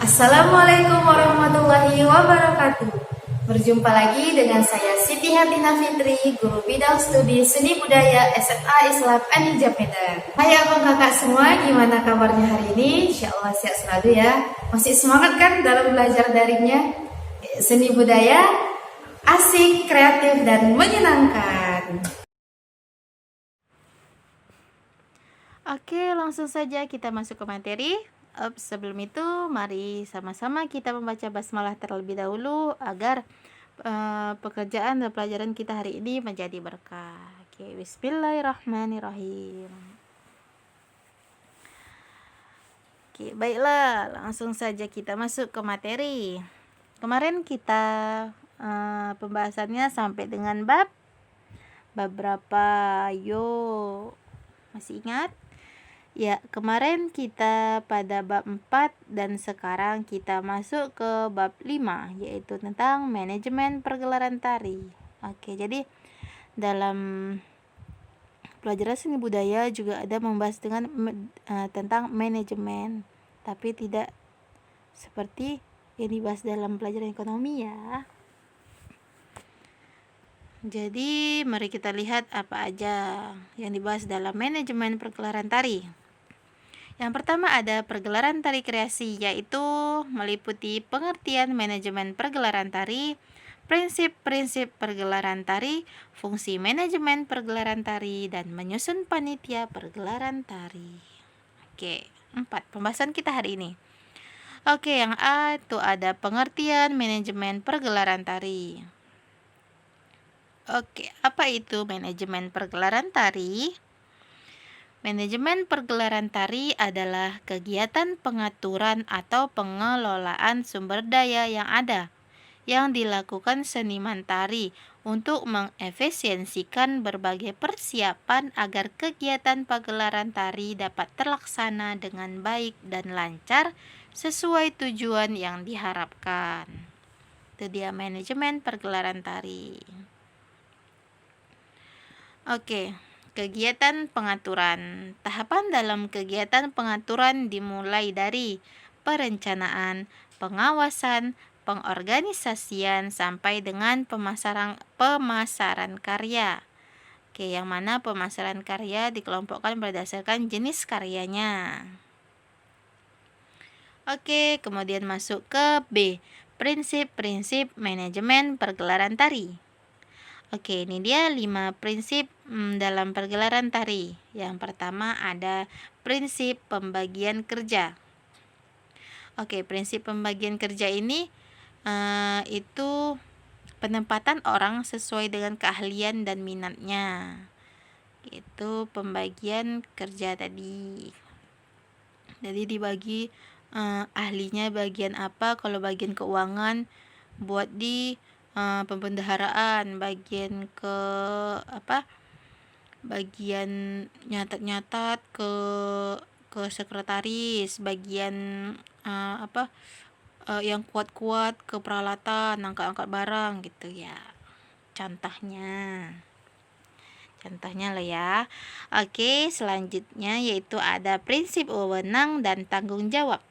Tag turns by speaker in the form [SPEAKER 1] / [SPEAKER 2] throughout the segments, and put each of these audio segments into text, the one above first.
[SPEAKER 1] Assalamualaikum warahmatullahi wabarakatuh. Berjumpa lagi dengan saya Siti Hatina Fitri, Guru Bidang Studi Seni Budaya SMA Islam Anija Medan. Hai abang kakak semua, gimana kabarnya hari ini? Insya Allah sehat selalu ya. Masih semangat kan dalam belajar daringnya? Seni budaya asik, kreatif, dan menyenangkan. Oke, langsung saja kita masuk ke materi. Sebelum itu, mari sama-sama kita membaca basmalah terlebih dahulu agar pekerjaan dan pelajaran kita hari ini menjadi berkah. Oke, bismillahirrahmanirrahim. Oke, baiklah, langsung saja kita masuk ke materi. Kemarin kita pembahasannya sampai dengan bab berapa? Yo, masih ingat? Ya, kemarin kita pada bab 4 dan sekarang kita masuk ke bab 5, yaitu tentang manajemen pergelaran tari. Oke, jadi dalam pelajaran seni budaya juga ada membahas tentang manajemen, tapi tidak seperti yang dibahas dalam pelajaran ekonomi ya. Jadi mari kita lihat apa aja yang dibahas dalam manajemen pergelaran tari. Yang pertama ada pergelaran tari kreasi, yaitu meliputi pengertian manajemen pergelaran tari, prinsip-prinsip pergelaran tari, fungsi manajemen pergelaran tari, dan menyusun panitia pergelaran tari. Oke, 4 pembahasan kita hari ini. Oke, yang A itu ada pengertian manajemen pergelaran tari. Oke, apa itu manajemen pergelaran tari? Manajemen pergelaran tari adalah kegiatan pengaturan atau pengelolaan sumber daya yang ada, yang dilakukan seniman tari untuk mengefisiensikan berbagai persiapan agar kegiatan pagelaran tari dapat terlaksana dengan baik dan lancar sesuai tujuan yang diharapkan. Itu dia manajemen pergelaran tari. Oke. Kegiatan pengaturan. Tahapan dalam kegiatan pengaturan dimulai dari perencanaan, pengawasan, pengorganisasian sampai dengan pemasaran karya. Oke, yang mana pemasaran karya dikelompokkan berdasarkan jenis karyanya. Oke, kemudian masuk ke B, prinsip-prinsip manajemen pergelaran tari. Oke, ini dia 5 prinsip dalam pergelaran tari. Yang pertama ada prinsip pembagian kerja. Oke, prinsip pembagian kerja ini itu penempatan orang sesuai dengan keahlian dan minatnya. Itu pembagian kerja tadi. Jadi dibagi ahlinya bagian apa. Kalau bagian keuangan buat di pembendaharaan, bagian bagian nyatat-nyatat ke sekretaris, bagian yang kuat-kuat ke peralatan, angkat-angkat barang gitu ya. Contohnya lah ya. Oke, selanjutnya yaitu ada prinsip wewenang dan tanggung jawab.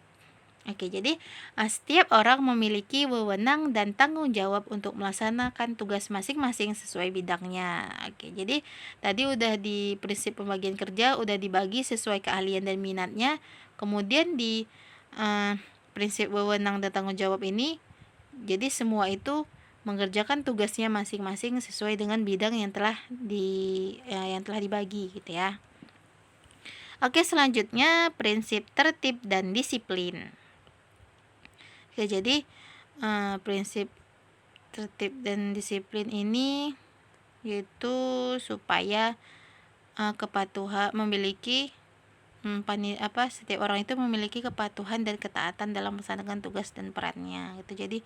[SPEAKER 1] Oke, jadi setiap orang memiliki wewenang dan tanggung jawab untuk melaksanakan tugas masing-masing sesuai bidangnya. Oke, jadi tadi udah di prinsip pembagian kerja udah dibagi sesuai keahlian dan minatnya. Kemudian di prinsip wewenang dan tanggung jawab ini, jadi semua itu mengerjakan tugasnya masing-masing sesuai dengan bidang yang telah dibagi gitu ya. Oke, selanjutnya prinsip tertib dan disiplin. Oke, jadi prinsip tertib dan disiplin ini yaitu supaya kepatuhan memiliki setiap orang itu memiliki kepatuhan dan ketaatan dalam melaksanakan tugas dan perannya gitu. Jadi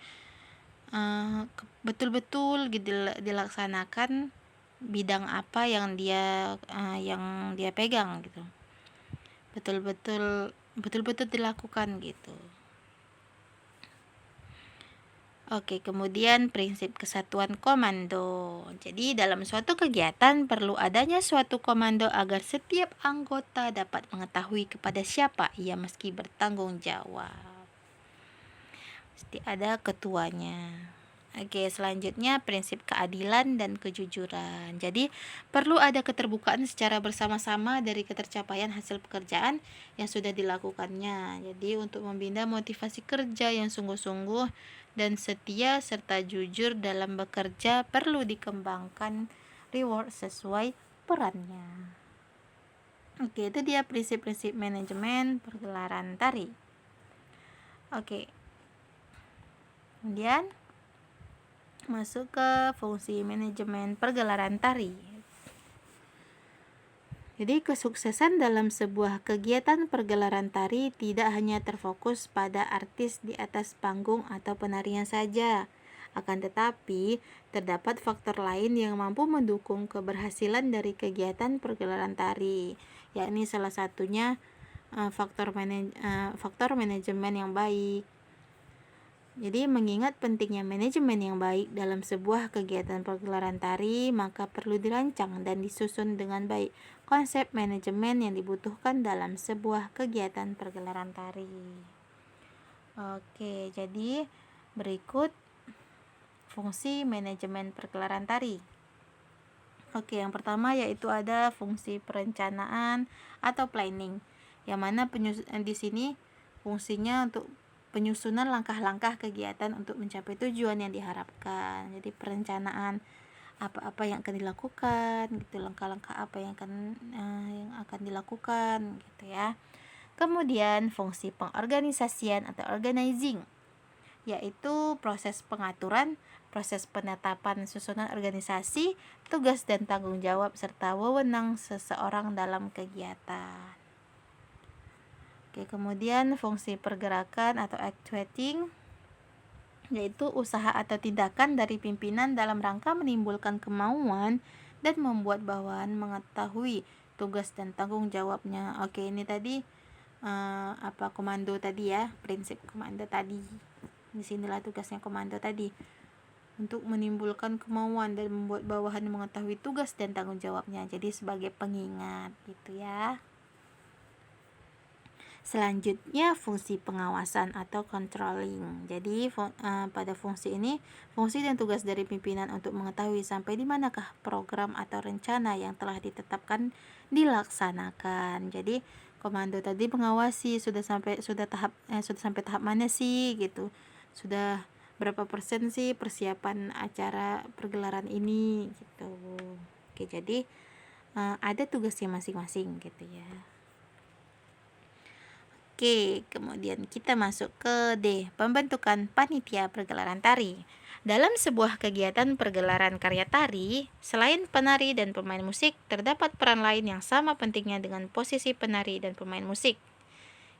[SPEAKER 1] betul-betul gitu dilaksanakan bidang apa yang dia pegang gitu. Betul-betul dilakukan gitu. Oke, kemudian prinsip kesatuan komando. Jadi dalam suatu kegiatan perlu adanya suatu komando agar setiap anggota dapat mengetahui kepada siapa ia mesti bertanggung jawab. Pasti ada ketuanya. Oke, selanjutnya prinsip keadilan dan kejujuran. Jadi, perlu ada keterbukaan secara bersama-sama dari ketercapaian hasil pekerjaan yang sudah dilakukannya. Jadi, untuk membina motivasi kerja yang sungguh-sungguh dan setia serta jujur dalam bekerja, perlu dikembangkan reward sesuai perannya. Oke, itu dia prinsip-prinsip manajemen pergelaran tari. Oke. Kemudian masuk ke fungsi manajemen pergelaran tari. Jadi kesuksesan dalam sebuah kegiatan pergelaran tari tidak hanya terfokus pada artis di atas panggung atau penarian saja. Akan tetapi, terdapat faktor lain yang mampu mendukung keberhasilan dari kegiatan pergelaran tari, yakni salah satunya faktor manajemen yang baik. Jadi mengingat pentingnya manajemen yang baik dalam sebuah kegiatan pergelaran tari, maka perlu dirancang dan disusun dengan baik konsep manajemen yang dibutuhkan dalam sebuah kegiatan pergelaran tari. Oke, jadi berikut fungsi manajemen pergelaran tari. Oke, yang pertama yaitu ada fungsi perencanaan atau planning, yang mana di sini fungsinya untuk penyusunan langkah-langkah kegiatan untuk mencapai tujuan yang diharapkan. Jadi perencanaan apa-apa yang akan dilakukan, gitu, langkah-langkah apa yang akan dilakukan, gitu ya. Kemudian fungsi pengorganisasian atau organizing, yaitu proses pengaturan, proses penetapan susunan organisasi, tugas dan tanggung jawab serta wewenang seseorang dalam kegiatan. Oke, kemudian fungsi pergerakan atau actuating, yaitu usaha atau tindakan dari pimpinan dalam rangka menimbulkan kemauan dan membuat bawahan mengetahui tugas dan tanggung jawabnya. Oke, ini tadi komando tadi ya, prinsip komando tadi. Disinilah tugasnya komando tadi, untuk menimbulkan kemauan dan membuat bawahan mengetahui tugas dan tanggung jawabnya. Jadi sebagai pengingat gitu ya. Selanjutnya fungsi pengawasan atau controlling. Jadi pada fungsi ini, fungsi dan tugas dari pimpinan untuk mengetahui sampai di manakah program atau rencana yang telah ditetapkan dilaksanakan. Jadi komando tadi mengawasi sudah sampai tahap mana sih gitu. Sudah berapa persen sih persiapan acara pergelaran ini gitu. Oke, jadi ada tugasnya masing-masing gitu ya. Oke, kemudian kita masuk ke D, pembentukan panitia pergelaran tari. Dalam sebuah kegiatan pergelaran karya tari, selain penari dan pemain musik, terdapat peran lain yang sama pentingnya dengan posisi penari dan pemain musik,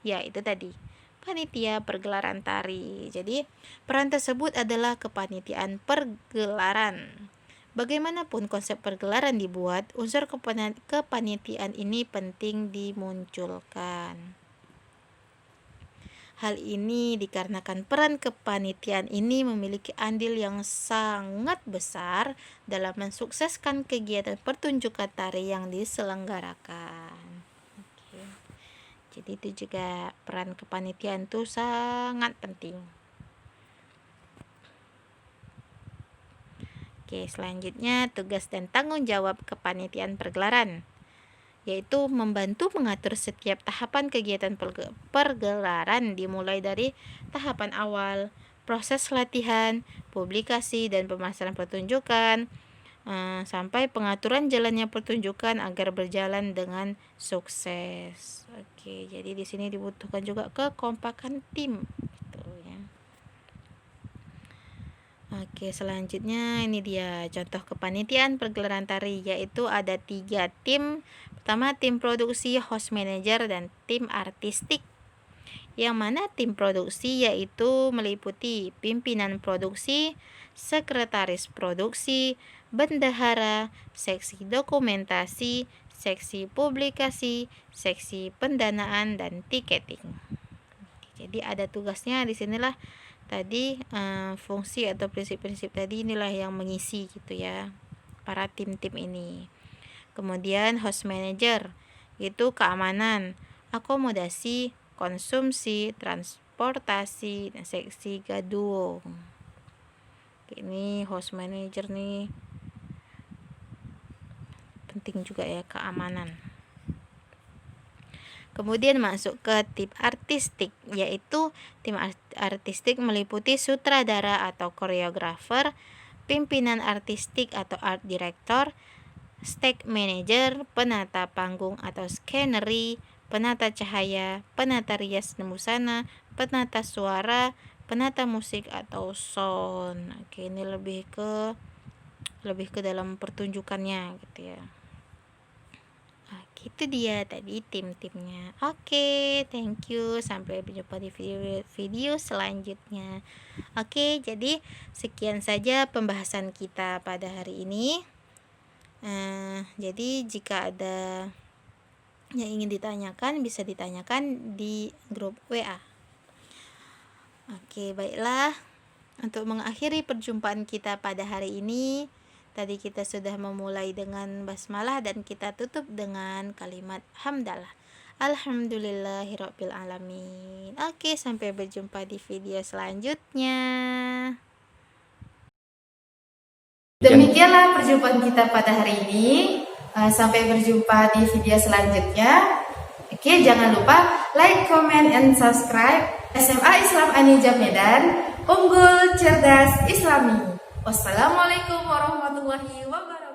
[SPEAKER 1] yaitu tadi panitia pergelaran tari. Jadi, peran tersebut adalah kepanitiaan pergelaran. Bagaimanapun konsep pergelaran dibuat, unsur kepanitiaan ini penting dimunculkan. Hal ini dikarenakan peran kepanitiaan ini memiliki andil yang sangat besar dalam mensukseskan kegiatan pertunjukan tari yang diselenggarakan. Oke. Jadi itu juga peran kepanitiaan itu sangat penting. Oke, selanjutnya tugas dan tanggung jawab kepanitiaan pergelaran, yaitu membantu mengatur setiap tahapan kegiatan pergelaran, dimulai dari tahapan awal, proses latihan, publikasi dan pemasaran pertunjukan, sampai pengaturan jalannya pertunjukan agar berjalan dengan sukses. Oke, jadi di sini dibutuhkan juga kekompakan tim gitu ya. Oke, selanjutnya ini dia contoh kepanitiaan pergelaran tari, yaitu ada 3 tim. Pertama, tim produksi, host manager, dan tim artistik. Yang mana tim produksi yaitu meliputi pimpinan produksi, sekretaris produksi, bendahara, seksi dokumentasi, seksi publikasi, seksi pendanaan, dan tiketing. Jadi ada tugasnya di sinilah tadi, fungsi atau prinsip-prinsip tadi inilah yang mengisi gitu ya para tim-tim ini. Kemudian host manager itu keamanan, akomodasi, konsumsi, transportasi, dan seksi gadung. Ini host manager nih, penting juga ya, keamanan. Kemudian masuk ke tim artistik, yaitu tim artistik meliputi sutradara atau koreografer, pimpinan artistik atau art director, stage manager, penata panggung atau scenery, penata cahaya, penata rias dan busana, penata suara, penata musik atau sound. Oke, ini lebih ke dalam pertunjukannya gitu ya. Itu dia tadi tim-timnya. Oke, thank you. Sampai berjumpa di video selanjutnya. Oke, jadi sekian saja pembahasan kita pada hari ini. Jadi jika ada yang ingin ditanyakan, bisa ditanyakan di grup WA. Oke, baiklah. Untuk mengakhiri perjumpaan kita pada hari ini, tadi kita sudah memulai dengan basmalah dan kita tutup dengan kalimat hamdalah. Alhamdulillahirabbil alamin. Oke, sampai berjumpa di video selanjutnya. Demikianlah perjumpaan kita pada hari ini. Sampai berjumpa di video selanjutnya. Oke, jangan lupa like, comment, and subscribe. SMA Islam Anijab Medan, unggul, cerdas, Islami. Wassalamualaikum warahmatullahi wabarakatuh.